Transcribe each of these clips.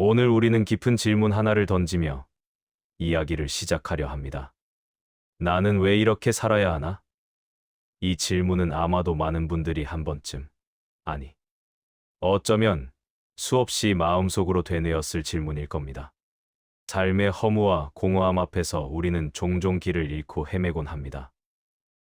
오늘 우리는 깊은 질문 하나를 던지며 이야기를 시작하려 합니다. 나는 왜 이렇게 살아야 하나? 이 질문은 아마도 많은 분들이 한 번쯤, 아니, 어쩌면 수없이 마음속으로 되뇌었을 질문일 겁니다. 삶의 허무와 공허함 앞에서 우리는 종종 길을 잃고 헤매곤 합니다.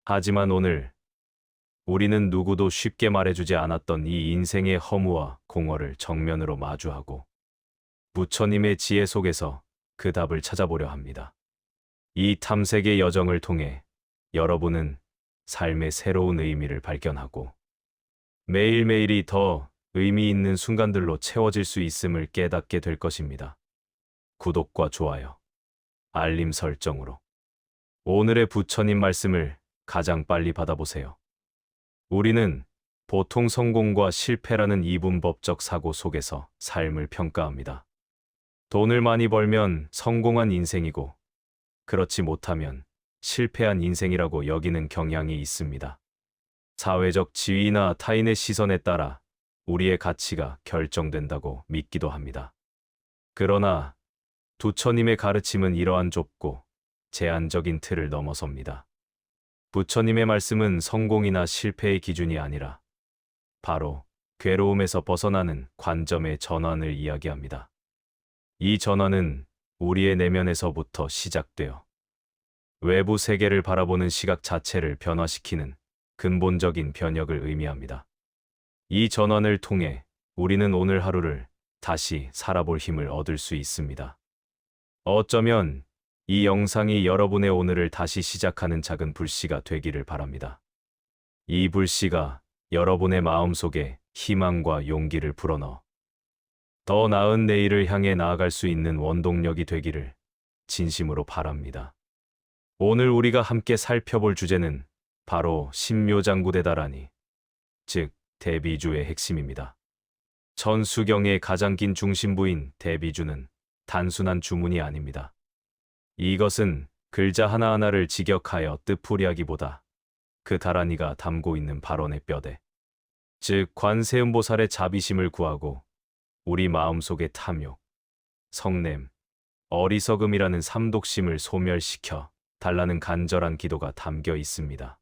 하지만 오늘 우리는 누구도 쉽게 말해주지 않았던 이 인생의 허무와 공허를 정면으로 마주하고 부처님의 지혜 속에서 그 답을 찾아보려 합니다. 이 탐색의 여정을 통해 여러분은 삶의 새로운 의미를 발견하고 매일매일이 더 의미 있는 순간들로 채워질 수 있음을 깨닫게 될 것입니다. 구독과 좋아요, 알림 설정으로 오늘의 부처님 말씀을 가장 빨리 받아보세요. 우리는 보통 성공과 실패라는 이분법적 사고 속에서 삶을 평가합니다. 돈을 많이 벌면 성공한 인생이고, 그렇지 못하면 실패한 인생이라고 여기는 경향이 있습니다. 사회적 지위나 타인의 시선에 따라 우리의 가치가 결정된다고 믿기도 합니다. 그러나 부처님의 가르침은 이러한 좁고 제한적인 틀을 넘어섭니다. 부처님의 말씀은 성공이나 실패의 기준이 아니라 바로 괴로움에서 벗어나는 관점의 전환을 이야기합니다. 이 전환은 우리의 내면에서부터 시작되어 외부 세계를 바라보는 시각 자체를 변화시키는 근본적인 변혁을 의미합니다. 이 전환을 통해 우리는 오늘 하루를 다시 살아볼 힘을 얻을 수 있습니다. 어쩌면 이 영상이 여러분의 오늘을 다시 시작하는 작은 불씨가 되기를 바랍니다. 이 불씨가 여러분의 마음속에 희망과 용기를 불어넣어 더 나은 내일을 향해 나아갈 수 있는 원동력이 되기를 진심으로 바랍니다. 오늘 우리가 함께 살펴볼 주제는 바로 신묘장구대다라니, 즉 대비주의 핵심입니다. 천수경의 가장 긴 중심부인 대비주는 단순한 주문이 아닙니다. 이것은 글자 하나하나를 직역하여 뜻풀이하기보다 그 다라니가 담고 있는 발언의 뼈대, 즉 관세음보살의 자비심을 구하고 우리 마음속의 탐욕, 성냄, 어리석음이라는 삼독심을 소멸시켜 달라는 간절한 기도가 담겨 있습니다.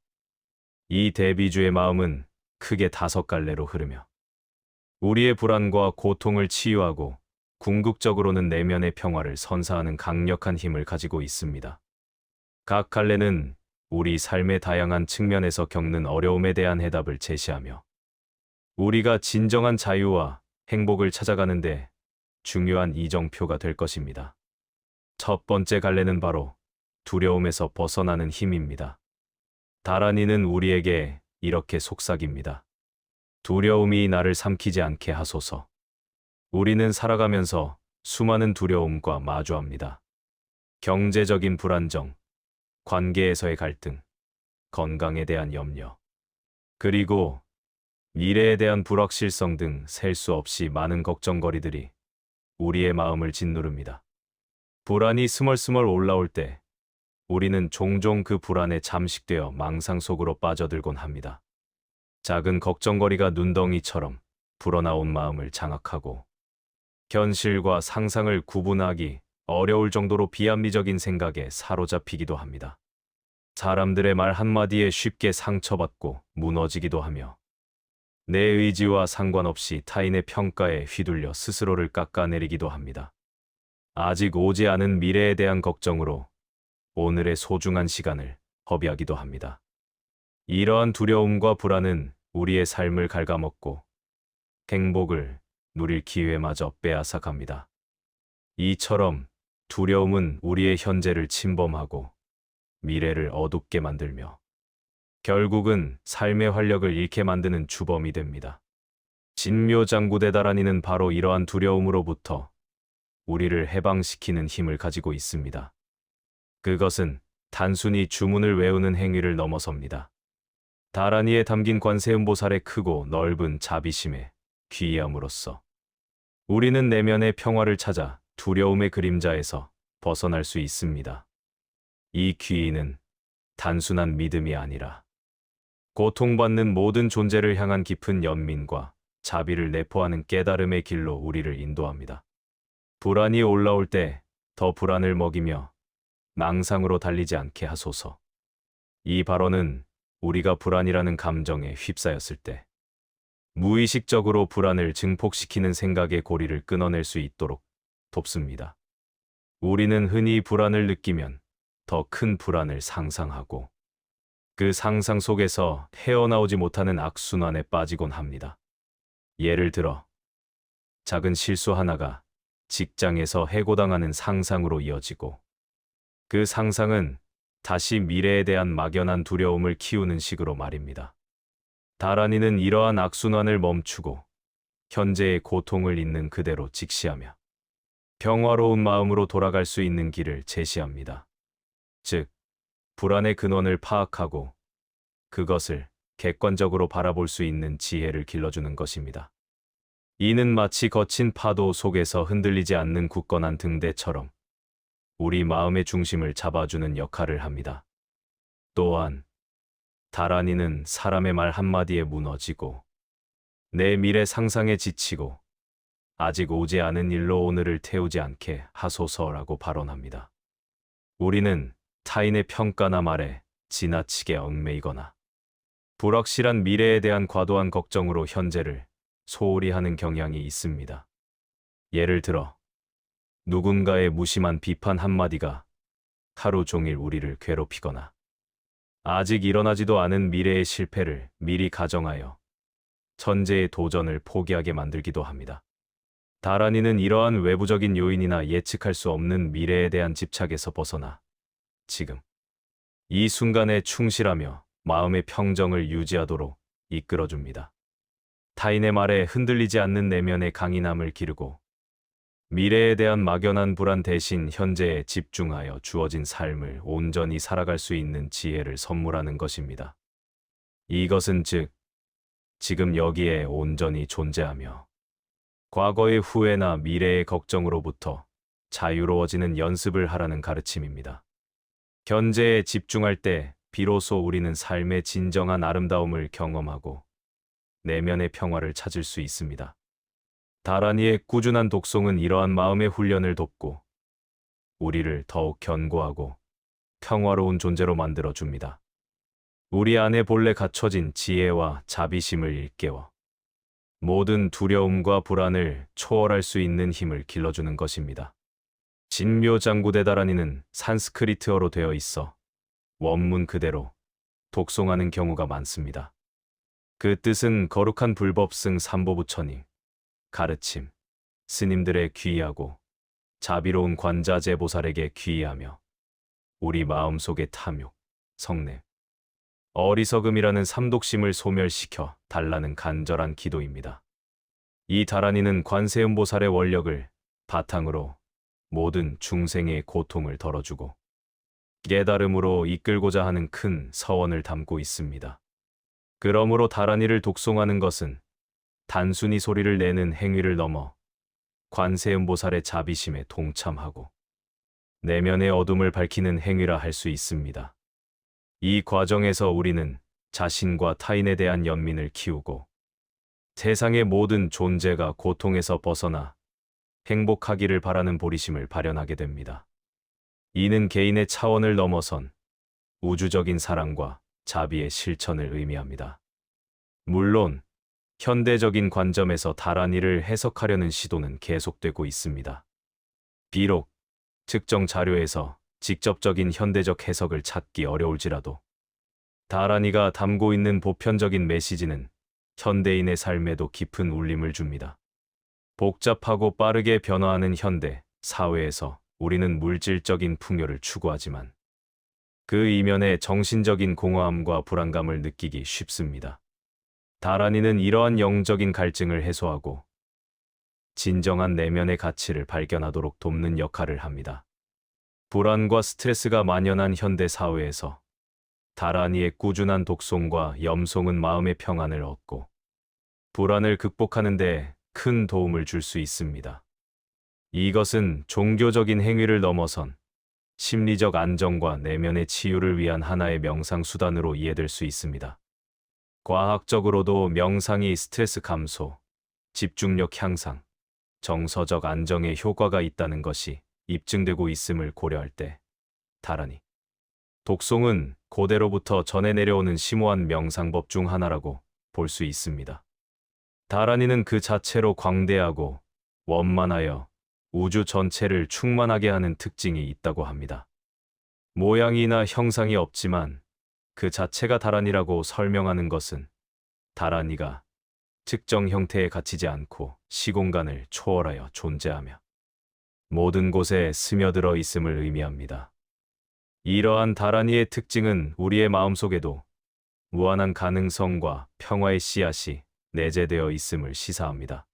이 대비주의 마음은 크게 5갈래로 흐르며 우리의 불안과 고통을 치유하고 궁극적으로는 내면의 평화를 선사하는 강력한 힘을 가지고 있습니다. 각 갈래는 우리 삶의 다양한 측면에서 겪는 어려움에 대한 해답을 제시하며 우리가 진정한 자유와 행복을 찾아가는데 중요한 이정표가 될 것입니다. 첫 번째 갈래는 바로 두려움에서 벗어나는 힘입니다. 다라니는 우리에게 이렇게 속삭입니다. 두려움이 나를 삼키지 않게 하소서. 우리는 살아가면서 수많은 두려움과 마주합니다. 경제적인 불안정, 관계에서의 갈등, 건강에 대한 염려, 그리고 미래에 대한 불확실성 등 셀 수 없이 많은 걱정거리들이 우리의 마음을 짓누릅니다. 불안이 스멀스멀 올라올 때 우리는 종종 그 불안에 잠식되어 망상 속으로 빠져들곤 합니다. 작은 걱정거리가 눈덩이처럼 불어나온 마음을 장악하고 현실과 상상을 구분하기 어려울 정도로 비합리적인 생각에 사로잡히기도 합니다. 사람들의 말 한마디에 쉽게 상처받고 무너지기도 하며 내 의지와 상관없이 타인의 평가에 휘둘려 스스로를 깎아내리기도 합니다. 아직 오지 않은 미래에 대한 걱정으로 오늘의 소중한 시간을 허비하기도 합니다. 이러한 두려움과 불안은 우리의 삶을 갉아먹고 행복을 누릴 기회마저 빼앗아갑니다. 이처럼 두려움은 우리의 현재를 침범하고 미래를 어둡게 만들며 결국은 삶의 활력을 잃게 만드는 주범이 됩니다. 진묘장구대다라니는 바로 이러한 두려움으로부터 우리를 해방시키는 힘을 가지고 있습니다. 그것은 단순히 주문을 외우는 행위를 넘어섭니다. 다라니에 담긴 관세음보살의 크고 넓은 자비심에 귀의함으로써 우리는 내면의 평화를 찾아 두려움의 그림자에서 벗어날 수 있습니다. 이 귀의는 단순한 믿음이 아니라 고통받는 모든 존재를 향한 깊은 연민과 자비를 내포하는 깨달음의 길로 우리를 인도합니다. 불안이 올라올 때 더 불안을 먹이며 망상으로 달리지 않게 하소서. 이 발언은 우리가 불안이라는 감정에 휩싸였을 때 무의식적으로 불안을 증폭시키는 생각의 고리를 끊어낼 수 있도록 돕습니다. 우리는 흔히 불안을 느끼면 더 큰 불안을 상상하고 그 상상 속에서 헤어나오지 못하는 악순환에 빠지곤 합니다. 예를 들어 작은 실수 하나가 직장에서 해고당하는 상상으로 이어지고 그 상상은 다시 미래에 대한 막연한 두려움을 키우는 식으로 말입니다. 다란이는 이러한 악순환을 멈추고 현재의 고통을 있는 그대로 직시하며 평화로운 마음으로 돌아갈 수 있는 길을 제시합니다. 즉, 불안의 근원을 파악하고 그것을 객관적으로 바라볼 수 있는 지혜를 길러주는 것입니다. 이는 마치 거친 파도 속에서 흔들리지 않는 굳건한 등대처럼 우리 마음의 중심을 잡아주는 역할을 합니다. 또한 다란이는 사람의 말 한마디에 무너지고 내 미래 상상에 지치고 아직 오지 않은 일로 오늘을 태우지 않게 하소서라고 발언합니다. 우리는 타인의 평가나 말에 지나치게 얽매이거나 불확실한 미래에 대한 과도한 걱정으로 현재를 소홀히 하는 경향이 있습니다. 예를 들어 누군가의 무심한 비판 한마디가 하루 종일 우리를 괴롭히거나 아직 일어나지도 않은 미래의 실패를 미리 가정하여 전제의 도전을 포기하게 만들기도 합니다. 다란이는 이러한 외부적인 요인이나 예측할 수 없는 미래에 대한 집착에서 벗어나 지금 이 순간에 충실하며 마음의 평정을 유지하도록 이끌어줍니다. 타인의 말에 흔들리지 않는 내면의 강인함을 기르고 미래에 대한 막연한 불안 대신 현재에 집중하여 주어진 삶을 온전히 살아갈 수 있는 지혜를 선물하는 것입니다. 이것은 즉, 지금 여기에 온전히 존재하며 과거의 후회나 미래의 걱정으로부터 자유로워지는 연습을 하라는 가르침입니다. 현재에 집중할 때 비로소 우리는 삶의 진정한 아름다움을 경험하고 내면의 평화를 찾을 수 있습니다. 다란이의 꾸준한 독송은 이러한 마음의 훈련을 돕고 우리를 더욱 견고하고 평화로운 존재로 만들어줍니다. 우리 안에 본래 갖춰진 지혜와 자비심을 일깨워 모든 두려움과 불안을 초월할 수 있는 힘을 길러주는 것입니다. 진묘장구대 다란이는 산스크리트어로 되어 있어 원문 그대로 독송하는 경우가 많습니다. 그 뜻은 거룩한 불법승 삼보부처님, 가르침, 스님들의 귀의하고 자비로운 관자재 보살에게 귀의하며 우리 마음속의 탐욕, 성냄, 어리석음이라는 삼독심을 소멸시켜 달라는 간절한 기도입니다. 이 다란이는 관세음보살의 원력을 바탕으로 모든 중생의 고통을 덜어주고 깨달음으로 이끌고자 하는 큰 서원을 담고 있습니다. 그러므로 다란이를 독송하는 것은 단순히 소리를 내는 행위를 넘어 관세음보살의 자비심에 동참하고 내면의 어둠을 밝히는 행위라 할 수 있습니다. 이 과정에서 우리는 자신과 타인에 대한 연민을 키우고 세상의 모든 존재가 고통에서 벗어나 행복하기를 바라는 보리심을 발현하게 됩니다. 이는 개인의 차원을 넘어선 우주적인 사랑과 자비의 실천을 의미합니다. 물론 현대적인 관점에서 다란이를 해석하려는 시도는 계속되고 있습니다. 비록 특정 자료에서 직접적인 현대적 해석을 찾기 어려울지라도 다란이가 담고 있는 보편적인 메시지는 현대인의 삶에도 깊은 울림을 줍니다. 복잡하고 빠르게 변화하는 현대 사회에서 우리는 물질적인 풍요를 추구하지만 그 이면에 정신적인 공허함과 불안감을 느끼기 쉽습니다. 다란이는 이러한 영적인 갈증을 해소하고 진정한 내면의 가치를 발견하도록 돕는 역할을 합니다. 불안과 스트레스가 만연한 현대 사회에서 다란이의 꾸준한 독송과 염송은 마음의 평안을 얻고 불안을 극복하는 데 큰 도움을 줄 수 있습니다. 이것은 종교적인 행위를 넘어선 심리적 안정과 내면의 치유를 위한 하나의 명상 수단으로 이해될 수 있습니다. 과학적으로도 명상이 스트레스 감소, 집중력 향상, 정서적 안정에 효과가 있다는 것이 입증되고 있음을 고려할 때 다라니 독송은 고대로부터 전해 내려오는 심오한 명상법 중 하나라고 볼 수 있습니다. 다라니는 그 자체로 광대하고 원만하여 우주 전체를 충만하게 하는 특징이 있다고 합니다. 모양이나 형상이 없지만 그 자체가 다라니라고 설명하는 것은 다라니가 특정 형태에 갇히지 않고 시공간을 초월하여 존재하며 모든 곳에 스며들어 있음을 의미합니다. 이러한 다라니의 특징은 우리의 마음속에도 무한한 가능성과 평화의 씨앗이 내재되어 있음을 시사합니다.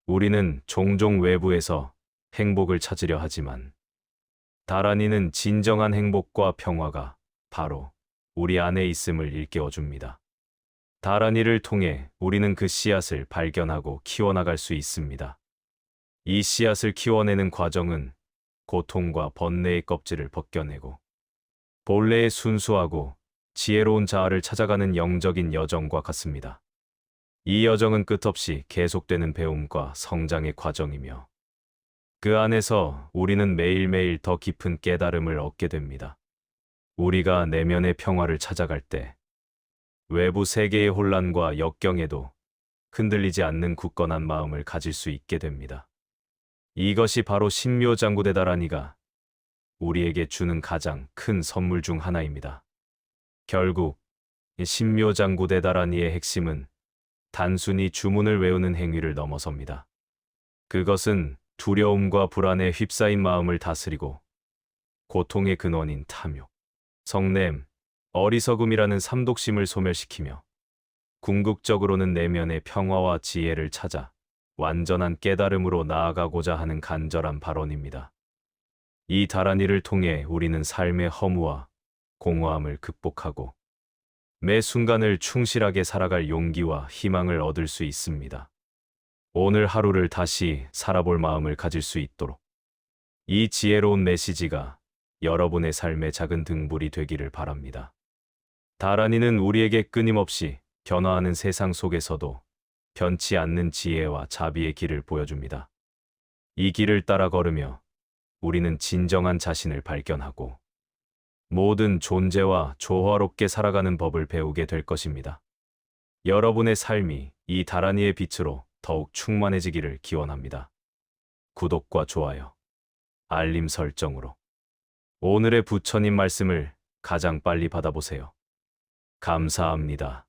우리는 종종 외부에서 행복을 찾으려 하지만 다라니는 진정한 행복과 평화가 바로 우리 안에 있음을 일깨워줍니다. 다라니를 통해 우리는 그 씨앗을 발견하고 키워나갈 수 있습니다. 이 씨앗을 키워내는 과정은 고통과 번뇌의 껍질을 벗겨내고 본래의 순수하고 지혜로운 자아를 찾아가는 영적인 여정과 같습니다. 이 여정은 끝없이 계속되는 배움과 성장의 과정이며 그 안에서 우리는 매일매일 더 깊은 깨달음을 얻게 됩니다. 우리가 내면의 평화를 찾아갈 때 외부 세계의 혼란과 역경에도 흔들리지 않는 굳건한 마음을 가질 수 있게 됩니다. 이것이 바로 신묘장구대 다라니가 우리에게 주는 가장 큰 선물 중 하나입니다. 결국 신묘장구대 다라니의 핵심은 단순히 주문을 외우는 행위를 넘어섭니다. 그것은 두려움과 불안에 휩싸인 마음을 다스리고 고통의 근원인 탐욕, 성냄, 어리석음이라는 삼독심을 소멸시키며 궁극적으로는 내면의 평화와 지혜를 찾아 완전한 깨달음으로 나아가고자 하는 간절한 발언입니다. 이 다라니를 통해 우리는 삶의 허무와 공허함을 극복하고 매 순간을 충실하게 살아갈 용기와 희망을 얻을 수 있습니다. 오늘 하루를 다시 살아볼 마음을 가질 수 있도록 이 지혜로운 메시지가 여러분의 삶의 작은 등불이 되기를 바랍니다. 다라니는 우리에게 끊임없이 변화하는 세상 속에서도 변치 않는 지혜와 자비의 길을 보여줍니다. 이 길을 따라 걸으며 우리는 진정한 자신을 발견하고 모든 존재와 조화롭게 살아가는 법을 배우게 될 것입니다. 여러분의 삶이 이 다라니의 빛으로 더욱 충만해지기를 기원합니다. 구독과 좋아요, 알림 설정으로 오늘의 부처님 말씀을 가장 빨리 받아보세요. 감사합니다.